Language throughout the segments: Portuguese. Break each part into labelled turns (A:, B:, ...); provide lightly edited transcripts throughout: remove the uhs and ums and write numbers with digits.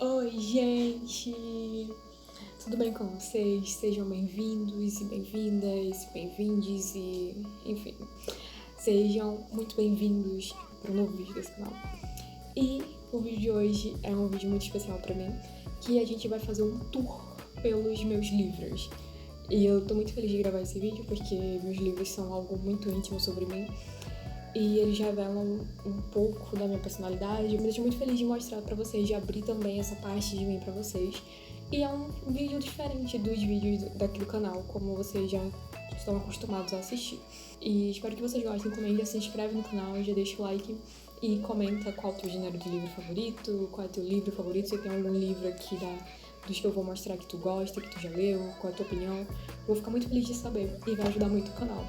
A: Oi, gente! Tudo bem com vocês? Sejam bem-vindos e bem-vindas, bem-vindes e, enfim, sejam muito bem-vindos para um novo vídeo desse canal. E o vídeo de hoje é um vídeo muito especial para mim, que a gente vai fazer um tour pelos meus livros. E eu tô muito feliz de gravar esse vídeo porque meus livros são algo muito íntimo sobre mim. E eles revelam um pouco da minha personalidade. Me deixa muito feliz de mostrar pra vocês, de abrir também essa parte de mim pra vocês. E é um vídeo diferente dos vídeos daqui do canal, como vocês já estão acostumados a assistir. E espero que vocês gostem também. Já se inscreve no canal, já deixa o like e comenta qual é o teu gênero de livro favorito, qual é o teu livro favorito, se tem algum livro aqui dos que eu vou mostrar que tu gosta, que tu já leu, qual é a tua opinião. Vou ficar muito feliz de saber e vai ajudar muito o canal.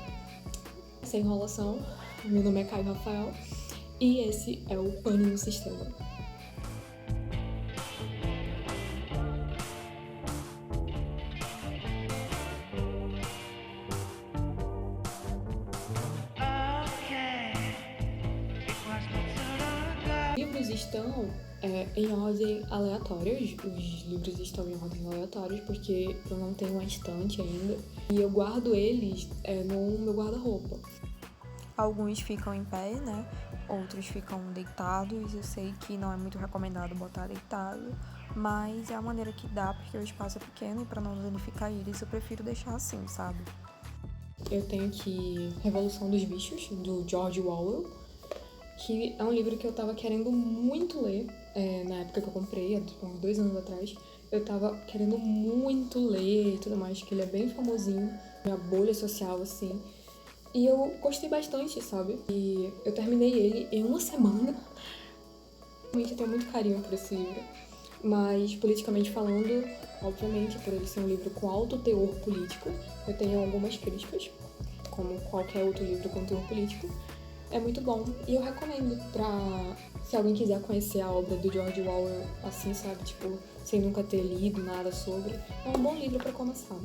A: Sem enrolação, meu nome é Caio Rafael e esse é o Pane no Sistema. Os livros estão em ordem aleatória, os livros estão em ordem aleatória porque eu não tenho uma estante ainda e eu guardo eles no meu guarda-roupa.
B: Alguns ficam em pé, né? Outros ficam deitados. Eu sei que não é muito recomendado botar deitado, mas é a maneira que dá, porque o espaço é pequeno e para não danificar eles, eu prefiro deixar assim, sabe?
A: Eu tenho aqui Revolução dos Bichos, do George Orwell, que é um livro que eu tava querendo muito ler na época que eu comprei, há uns 2 anos atrás. Eu tava querendo muito ler e tudo mais, que ele é bem famosinho, minha bolha social, assim. E eu gostei bastante, sabe? E eu terminei ele em uma semana. Realmente eu tenho muito carinho por esse livro. Mas, politicamente falando, obviamente, por ele ser um livro com alto teor político, eu tenho algumas críticas, como qualquer outro livro com teor político. É muito bom e eu recomendo se alguém quiser conhecer a obra do George Orwell, assim, sabe? Tipo, sem nunca ter lido nada sobre. É um bom livro pra começar.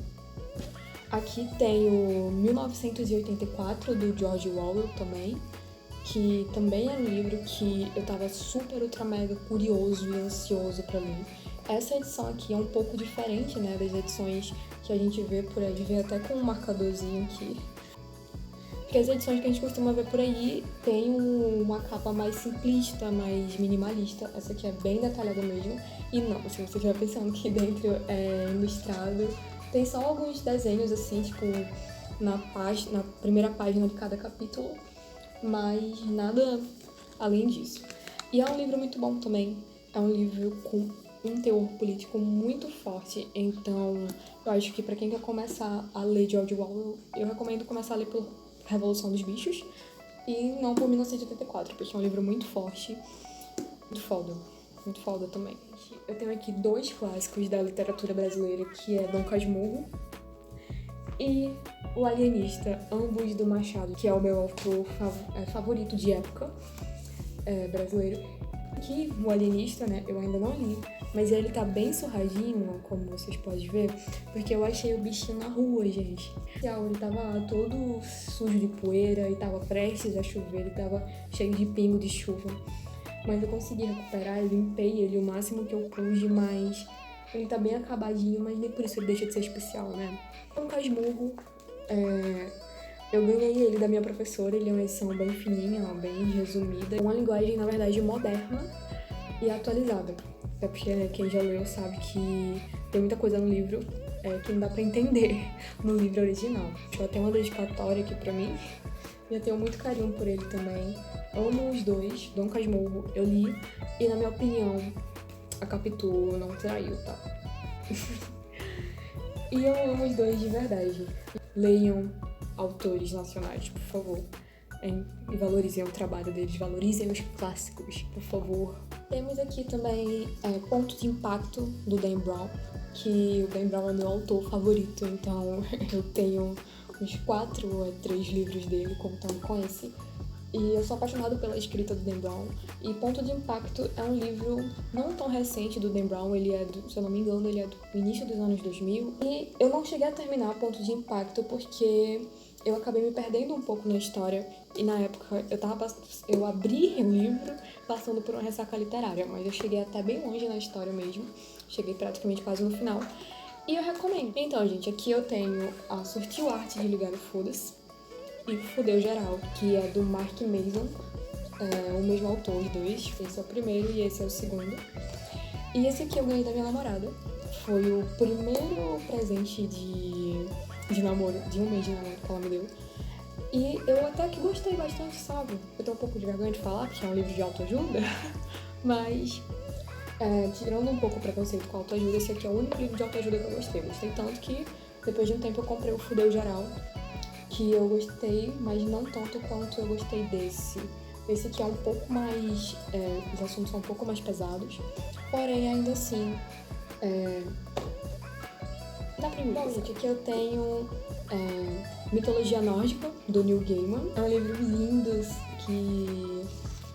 A: Aqui tem o 1984, do George Orwell também, que também é um livro que eu tava super, ultra, mega curioso e ansioso pra ler. Essa edição aqui é um pouco diferente, né, das edições que a gente vê por aí, vê até com um marcadorzinho aqui. Porque as edições que a gente costuma ver por aí tem uma capa mais simplista, mais minimalista. Essa aqui é bem detalhada mesmo. E não, se você estiver pensando que dentro é ilustrado, tem só alguns desenhos, assim, tipo, na primeira página de cada capítulo, mas nada além disso. E é um livro muito bom também. É um livro com um teor político muito forte, então eu acho que pra quem quer começar a ler George Orwell, eu recomendo começar a ler por Revolução dos Bichos e não por 1984, porque é um livro muito forte, muito foda também. Eu tenho aqui 2 clássicos da literatura brasileira, que é Dom Casmurro e O Alienista, ambos do Machado, que é o meu autor favorito de época brasileiro. Aqui, O Alienista, né, eu ainda não li, mas ele tá bem surradinho, como vocês podem ver, porque eu achei o bichinho na rua, gente. Ele tava todo sujo de poeira e tava prestes a chover, ele tava cheio de pingo de chuva. Mas eu consegui recuperar, eu limpei ele o máximo que eu pude, mas ele tá bem acabadinho, mas nem por isso ele deixa de ser especial, né? Um Casmurro, eu ganhei ele da minha professora, ele é uma edição bem fininha, bem resumida. É uma linguagem, na verdade, moderna e atualizada. Até porque, né, quem já leu sabe que tem muita coisa no livro que não dá pra entender no livro original. Eu tenho uma dedicatória aqui pra mim e eu tenho muito carinho por ele também. Amo os dois. Dom Casmurro eu li e, na minha opinião, a Capitu não traiu, tá? E eu amo os dois de verdade. Leiam autores nacionais, por favor. E valorizem o trabalho deles, valorizem os clássicos, por favor. Temos aqui também Ponto de Impacto, do Dan Brown, que o Dan Brown é meu autor favorito, então eu tenho uns 4 ou 3 livros dele, contando com esse. E eu sou apaixonada pela escrita do Dan Brown. E Ponto de Impacto é um livro não tão recente do Dan Brown, ele é, se eu não me engano, ele é do início dos anos 2000. E eu não cheguei a terminar Ponto de Impacto porque eu acabei me perdendo um pouco na história. E na época eu abri o livro passando por uma ressaca literária, mas eu cheguei até bem longe na história mesmo. Cheguei praticamente quase no final. E eu recomendo. Então, gente, aqui eu tenho a Surtiu Arte de Ligar o Foda-se e Fudeu Geral, que é do Mark Mason, o mesmo autor, os dois. Esse é o primeiro e esse é o segundo. E esse aqui eu ganhei da minha namorada. Foi o primeiro presente de namoro, de um mês de namoro que ela me deu. E eu até que gostei bastante, sabe? Eu tenho um pouco de vergonha de falar, porque é um livro de autoajuda, mas tirando um pouco o preconceito com autoajuda, esse aqui é o único livro de autoajuda que eu gostei. Gostei tanto que depois de um tempo eu comprei o Fudeu Geral, que eu gostei, mas não tanto quanto eu gostei desse. Esse aqui é um pouco mais... os assuntos são um pouco mais pesados, porém ainda assim... dá pra mim. Bom, gente, aqui eu tenho Mitologia Nórdica, do Neil Gaiman. É um livro lindo, que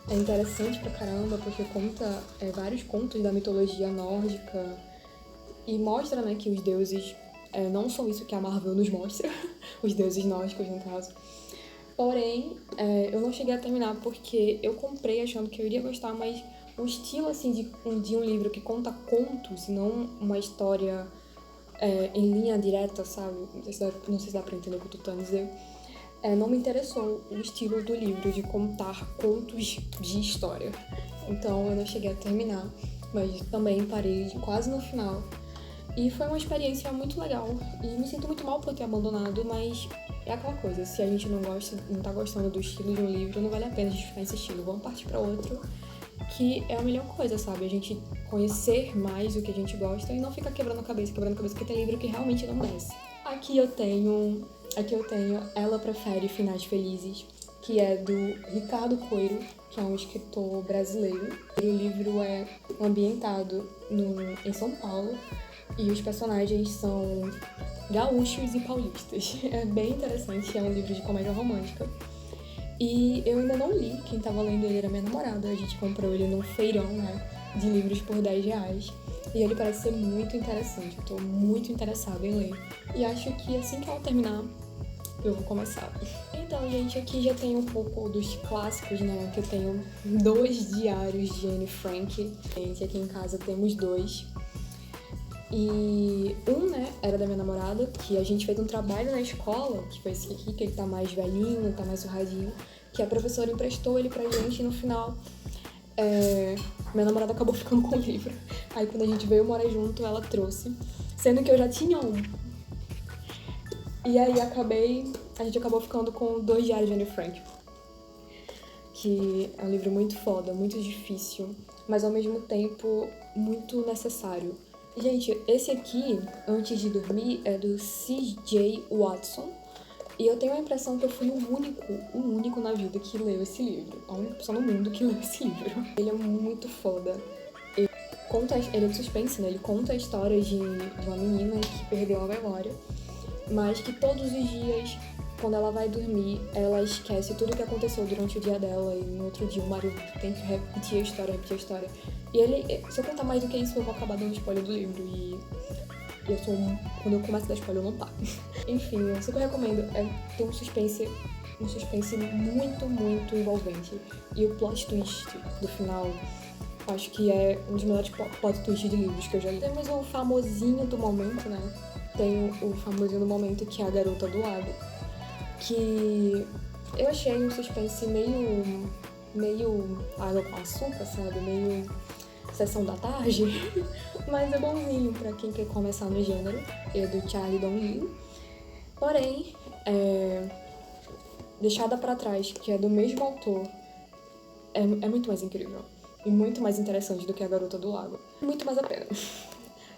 A: é interessante pra caramba, porque conta vários contos da mitologia nórdica e mostra, né, que os deuses não são isso que a Marvel nos mostra, os deuses nórdicos, no caso. Porém, eu não cheguei a terminar porque eu comprei achando que eu iria gostar, mas o estilo, assim, de um livro que conta contos, não uma história em linha direta, sabe? Não sei se dá pra entender o que eu tô tentando dizer. Não me interessou o estilo do livro de contar contos de história. Então eu não cheguei a terminar, mas também parei quase no final. E foi uma experiência muito legal. E me sinto muito mal por ter abandonado, mas é aquela coisa, se a gente não tá gostando do estilo de um livro, não vale a pena a gente ficar insistindo. Vamos partir pra outro, que é a melhor coisa, sabe? A gente conhecer mais o que a gente gosta e não ficar quebrando a cabeça, porque tem livro que realmente não desce. Aqui eu tenho Ela Prefere Finais Felizes, que é do Ricardo Coelho, que é um escritor brasileiro. O livro é ambientado em São Paulo e os personagens são gaúchos e paulistas. É bem interessante, é um livro de comédia romântica. E eu ainda não li, quem tava lendo ele era minha namorada, a gente comprou ele num feirão, né, de livros por R$10. E ele parece ser muito interessante, eu tô muito interessada em ler. E acho que assim que ela terminar, eu vou começar. Então, gente, aqui já tem um pouco dos clássicos, né, que eu tenho 2 diários de Anne Frank. Gente, aqui em casa temos 2. E né, era da minha namorada, que a gente fez um trabalho na escola, que foi esse aqui, que ele tá mais velhinho, tá mais surradinho, que a professora emprestou ele pra gente e no final minha namorada acabou ficando com o livro. Aí quando a gente veio morar junto, ela trouxe, sendo que eu já tinha um. E aí a gente acabou ficando com 2 diários de Anne Frank, que é um livro muito foda, muito difícil, mas ao mesmo tempo muito necessário. Gente, esse aqui, Antes de Dormir, é do C.J. Watson. E eu tenho a impressão que eu fui o único na vida que leu esse livro. A única pessoa no mundo que leu esse livro. Ele é muito foda. Ele é de suspense, né? Ele conta a história de uma menina que perdeu a memória, mas que todos os dias, quando ela vai dormir, ela esquece tudo o que aconteceu durante o dia dela e no outro dia o marido tem que repetir a história. E se eu contar mais do que isso, eu vou acabar dando spoiler do livro e quando eu começo a dar spoiler, eu não paro. Enfim, eu super recomendo. Tem um suspense muito, muito envolvente. E o plot twist do final, acho que é um dos melhores plot twists de livros que eu já li. Temos o famosinho do momento, né? Tem o famosinho do momento, que é A Garota do Lago, que eu achei um suspense meio água com açúcar, sabe? Meio Sessão da Tarde, mas é bonzinho pra quem quer começar no gênero. É do Charlie Dong-Lee. Porém, Deixada pra Trás, que é do mesmo autor, é muito mais incrível e muito mais interessante do que A Garota do Lago. Muito mais a pena.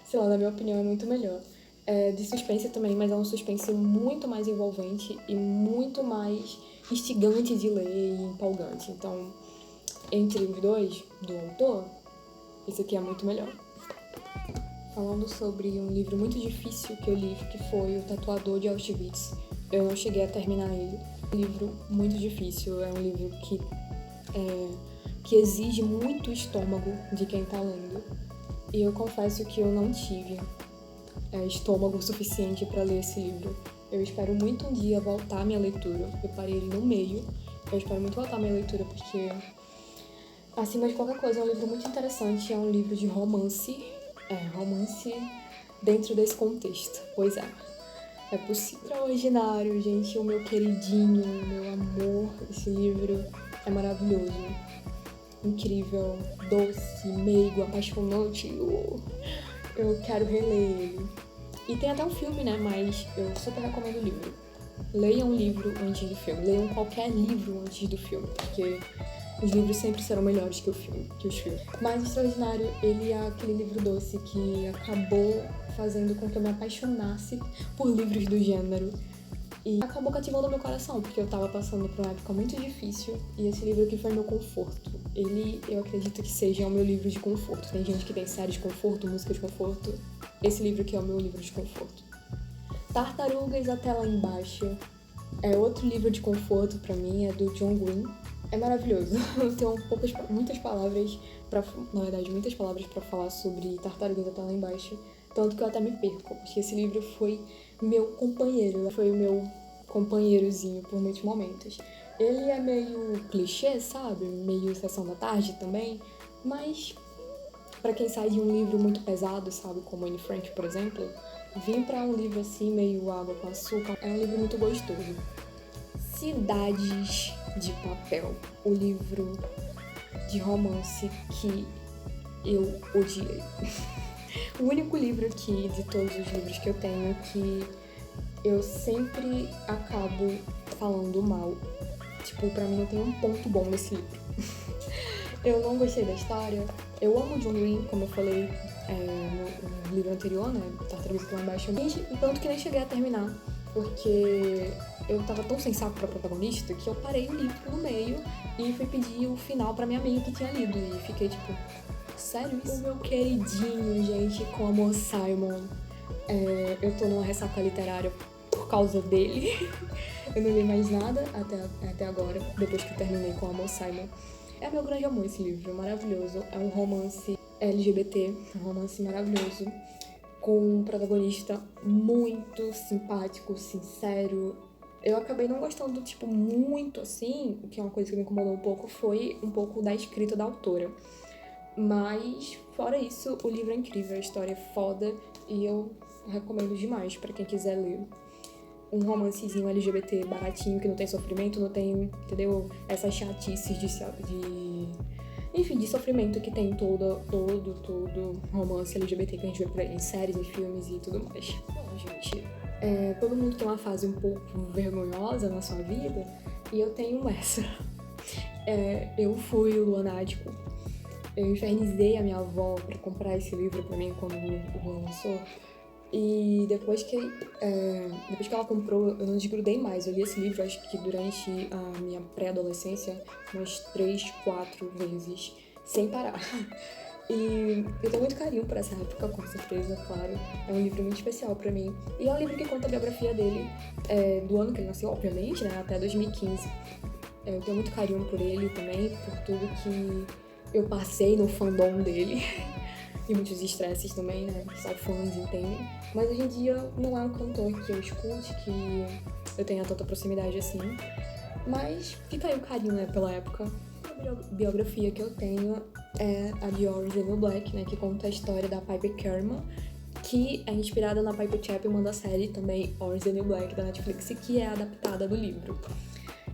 A: Sei lá, na minha opinião, é muito melhor. É de suspense também, mas é um suspense muito mais envolvente e muito mais instigante de ler e empolgante. Então, entre os dois, do autor, esse aqui é muito melhor. Falando sobre um livro muito difícil que eu li, que foi O Tatuador de Auschwitz. Eu não cheguei a terminar ele. É um livro muito difícil, é um livro que exige muito estômago de quem tá lendo. E eu confesso que eu não tive estômago suficiente para ler esse livro. Eu espero muito um dia voltar à minha leitura. Eu parei ele no meio. Eu espero muito voltar à minha leitura porque, acima de qualquer coisa, é um livro muito interessante. É um livro de romance. Romance dentro desse contexto. Pois é. É possível. Extraordinário, gente. O meu queridinho, o meu amor. Esse livro é maravilhoso. Incrível, doce, meigo, apaixonante. Eu quero reler ele. E tem até um filme, né? Mas eu super recomendo o livro. Leiam um livro antes do filme. Leiam qualquer livro antes do filme, porque os livros sempre serão melhores que os filmes. Mas Extraordinário, ele é aquele livro doce que acabou fazendo com que eu me apaixonasse por livros do gênero. E acabou cativando meu coração, porque eu tava passando por uma época muito difícil e esse livro aqui foi meu conforto. Ele, eu acredito que seja o meu livro de conforto. Tem gente que tem série de conforto, música de conforto. Esse livro aqui é o meu livro de conforto. Tartarugas até lá embaixo é outro livro de conforto pra mim, é do John Green. É maravilhoso. Eu tenho muitas palavras pra falar sobre Tartarugas até lá embaixo. Tanto que eu até me perco, porque esse livro foi meu companheiro, foi o meu companheirozinho por muitos momentos. Ele é meio clichê, sabe? Meio sessão da tarde também, mas pra quem sai de um livro muito pesado, sabe? Como Anne Frank, por exemplo, vir pra um livro assim, meio água com açúcar, é um livro muito gostoso. Cidades de Papel, o livro de romance que eu odiei. O único livro aqui, de todos os livros que eu tenho, que eu sempre acabo falando mal. Tipo, pra mim não tem um ponto bom nesse livro. Eu não gostei da história. Eu amo John Green, como eu falei no livro anterior, né? Tartarugas lá embaixo. Tanto que nem cheguei a terminar, porque eu tava tão sem saco pra protagonista que eu parei o livro no meio e fui pedir o final pra minha amiga que tinha lido. E fiquei tipo, sério isso? O meu queridinho, gente, com Amor Simon. Eu tô numa ressaca literária por causa dele. Eu não li mais nada até agora, depois que eu terminei com Amor Simon. É meu grande amor esse livro, maravilhoso. É um romance LGBT, um romance maravilhoso, com um protagonista muito simpático, sincero. Eu acabei não gostando, tipo, muito assim, o que é uma coisa que me incomodou um pouco, foi um pouco da escrita da autora. Mas, fora isso, o livro é incrível, a história é foda e eu recomendo demais pra quem quiser ler. Um romancezinho LGBT baratinho, que não tem sofrimento, não tem, entendeu? Essas chatices de sofrimento que tem todo romance LGBT que a gente vê por aí, em séries e filmes e tudo mais. Bom, gente, todo mundo tem uma fase um pouco vergonhosa na sua vida, e eu tenho essa. Eu fui lunático. Eu infernizei a minha avó pra comprar esse livro pra mim quando o Luan lançou. E depois que ela comprou, eu não desgrudei mais. Eu li esse livro, acho que durante a minha pré-adolescência, umas 3, 4 vezes, sem parar. E eu tenho muito carinho por essa época, com certeza, claro. É um livro muito especial pra mim. E é um livro que conta a biografia dele, do ano que ele nasceu, obviamente, né, até 2015. Eu tenho muito carinho por ele também, por tudo que eu passei no fandom dele. E muitos estresses também, né? Só fãs entendem. Mas hoje em dia não é um cantor que eu escute, que eu tenha tanta proximidade assim. Mas fica aí o carinho, né, pela época. A biografia que eu tenho é a de Orange is the New Black, né? Que conta a história da Piper Kerman, que é inspirada na Piper Chapman da série também Orange is the New Black da Netflix, que é adaptada do livro.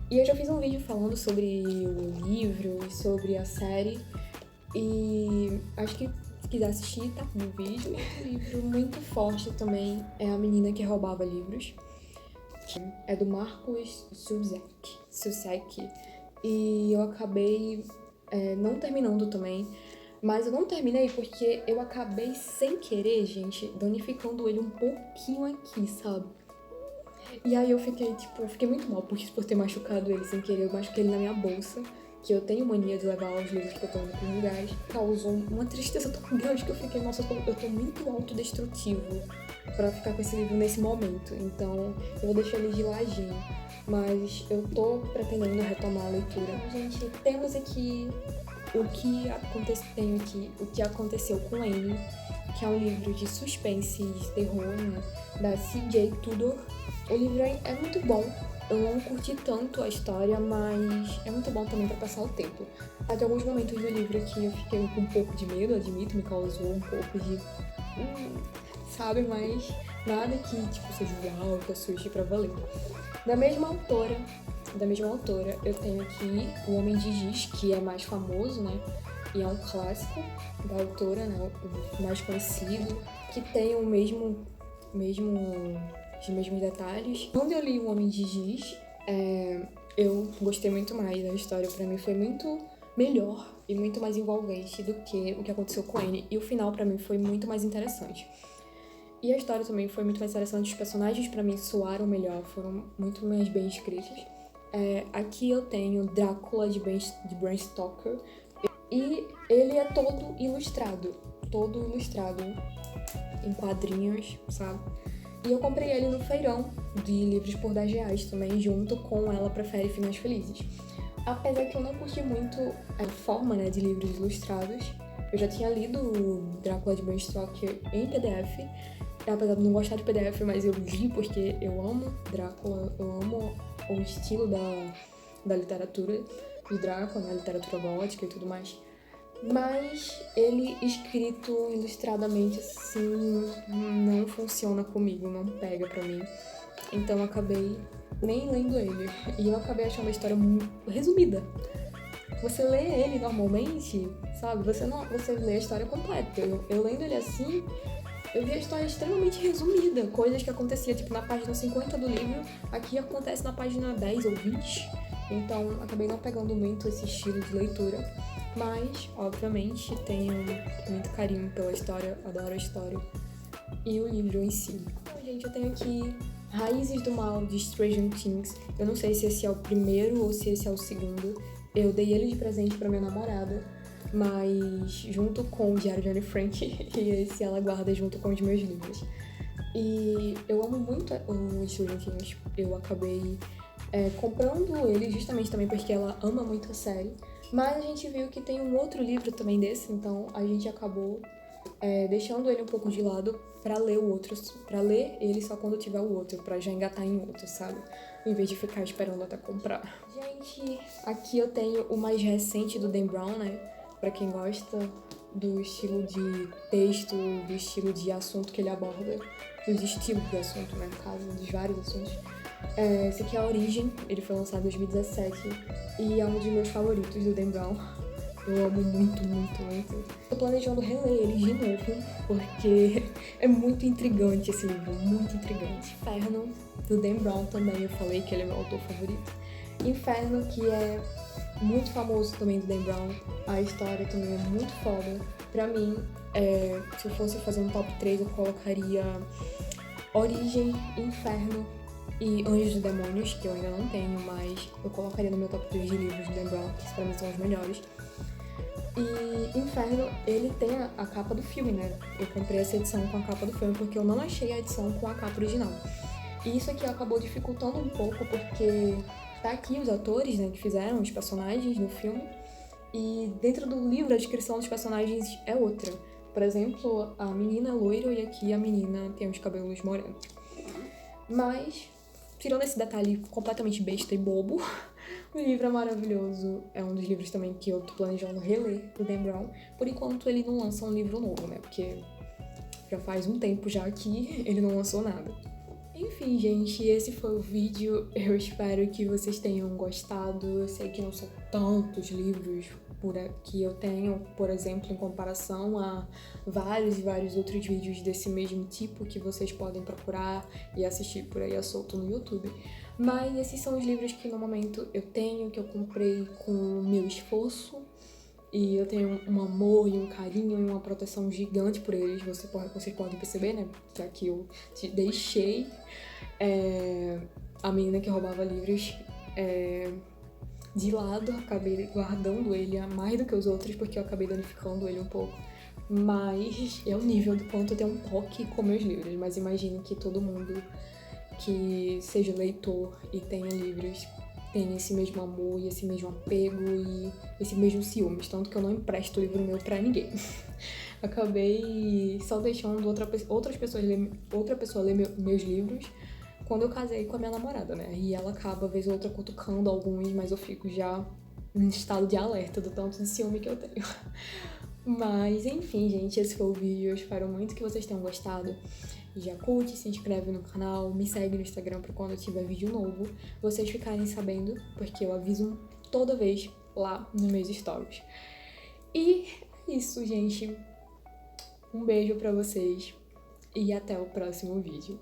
A: E eu já fiz um vídeo falando sobre o livro e sobre a série. E acho que se quiser assistir, tá no vídeo. Um livro muito forte também é A Menina que Roubava Livros. É do Marcus Susek. E eu acabei não terminando também. Mas eu não terminei porque eu acabei sem querer, gente, danificando ele um pouquinho aqui, sabe? E aí eu fiquei muito mal por ter machucado ele sem querer. Eu machuquei ele na minha bolsa, que eu tenho mania de levar os livros que eu tô indo pros lugares. Causou uma tristeza tão grande que eu fiquei, nossa, eu tô muito autodestrutivo pra ficar com esse livro nesse momento. Então, eu vou deixar ele de ladinho. Mas eu tô pretendendo retomar a leitura. Então, gente, temos aqui o que aconteceu com Anne. que é um livro de suspense e de terror, né, da C.J. Tudor. O livro é muito bom. Eu não curti tanto a história, mas é muito bom também pra passar o tempo. Tem alguns momentos do livro que eu fiquei com um pouco de medo, admito, me causou um pouco de... sabe, mas nada que, tipo, seja uau, que assuste pra valer. Da mesma autora, eu tenho aqui O Homem de Giz, que é mais famoso, né? E é um clássico da autora, né? O mais conhecido, que tem os mesmos detalhes. Quando eu li O Homem de Giz, eu gostei muito mais da história. Pra mim foi muito melhor e muito mais envolvente do que o que aconteceu com Anne. E o final, pra mim, foi muito mais interessante. E a história também foi muito mais interessante. Os personagens, pra mim, soaram melhor, foram muito mais bem escritos. Aqui eu tenho Drácula, de Bram Stoker. E ele é todo ilustrado em quadrinhos, sabe? E eu comprei ele no feirão de livros por R$10 também, junto com Ela Prefere Finais Felizes. Apesar que eu não curti muito a forma, né, de livros ilustrados. Eu já tinha lido o Drácula de Bram Stoker em PDF, apesar de não gostar de PDF, mas eu li porque eu amo Drácula, eu amo o estilo da literatura de Drácula, né, literatura gótica e tudo mais. Mas ele escrito ilustradamente assim não funciona comigo, não pega pra mim. Então eu acabei nem lendo ele. E eu acabei achando a história muito resumida. Você lê ele normalmente, sabe? Você lê a história completa. Eu lendo ele assim, eu vi a história extremamente resumida. Coisas que acontecia tipo na página 50 do livro, aqui acontece na página 10 ou 20. Então acabei não pegando muito esse estilo de leitura. Mas, obviamente, tenho muito carinho pela história, adoro a história e o livro em si. Então, gente, eu tenho aqui Raízes do Mal, de Stranger Things. Eu não sei se esse é o primeiro ou se esse é o segundo. Eu dei ele de presente pra minha namorada, mas junto com o Diário de Anne Frank, e esse ela guarda junto com os meus livros. E eu amo muito o Stranger Things. Eu acabei comprando ele justamente também porque ela ama muito a série. Mas a gente viu que tem um outro livro também desse, então a gente acabou deixando ele um pouco de lado pra ler o outro, pra ler ele só quando tiver o outro, pra já engatar em outro, sabe? Em vez de ficar esperando até comprar. Gente, aqui eu tenho o mais recente do Dan Brown, né? Pra quem gosta do estilo de texto, do estilo de assunto que ele aborda, dos estilos de assunto, né? No caso, dos vários assuntos. Esse aqui é A Origem, ele foi lançado em 2017 e é um dos meus favoritos do Dan Brown. Eu amo muito, muito, muito. Tô planejando reler ele de novo, porque é muito intrigante esse livro, muito intrigante. Inferno, do Dan Brown também, eu falei que ele é meu autor favorito. Inferno, que é muito famoso também do Dan Brown, a história também é muito foda. Pra mim, se eu fosse fazer um top 3, eu colocaria Origem, Inferno e Anjos e Demônios, que eu ainda não tenho, mas eu colocaria no meu top 3 de livros de Dan Brown, que pra mim são os melhores. E Inferno, ele tem a capa do filme, né? Eu comprei essa edição com a capa do filme porque eu não achei a edição com a capa original. E isso aqui acabou dificultando um pouco porque tá aqui os atores, né, que fizeram os personagens no filme. E dentro do livro a descrição dos personagens é outra. Por exemplo, a menina é loira e aqui a menina tem os cabelos morenos. Mas, tirando esse detalhe completamente besta e bobo, o livro é maravilhoso. É um dos livros também que eu tô planejando reler, do Dan Brown. Por enquanto ele não lança um livro novo, né? Porque já faz um tempo já que ele não lançou nada. Enfim, gente, esse foi o vídeo. Eu espero que vocês tenham gostado. Eu sei que não são tantos livros que eu tenho, por exemplo, em comparação a vários e vários outros vídeos desse mesmo tipo que vocês podem procurar e assistir por aí a solto no YouTube. Mas esses são os livros que no momento eu tenho, que eu comprei com o meu esforço. E eu tenho um amor e um carinho e uma proteção gigante por eles. Vocês podem perceber, né? Que aqui eu te deixei a menina que roubava livros de lado. Acabei guardando ele a mais do que os outros, porque eu acabei danificando ele um pouco. Mas é o nível do quanto eu tenho um toque com meus livros. Mas imagino que todo mundo que seja leitor e tenha livros tem esse mesmo amor e esse mesmo apego e esse mesmo ciúmes, tanto que eu não empresto o livro meu pra ninguém. Acabei só deixando outra pessoa ler meus livros quando eu casei com a minha namorada, né? E ela acaba, vez ou outra, cutucando alguns, mas eu fico já em estado de alerta do tanto de ciúme que eu tenho. Mas, enfim, gente, esse foi o vídeo. Eu espero muito que vocês tenham gostado. Já curte, se inscreve no canal, me segue no Instagram pra quando eu tiver vídeo novo, vocês ficarem sabendo, porque eu aviso toda vez lá nos meus stories. E é isso, gente. Um beijo pra vocês e até o próximo vídeo.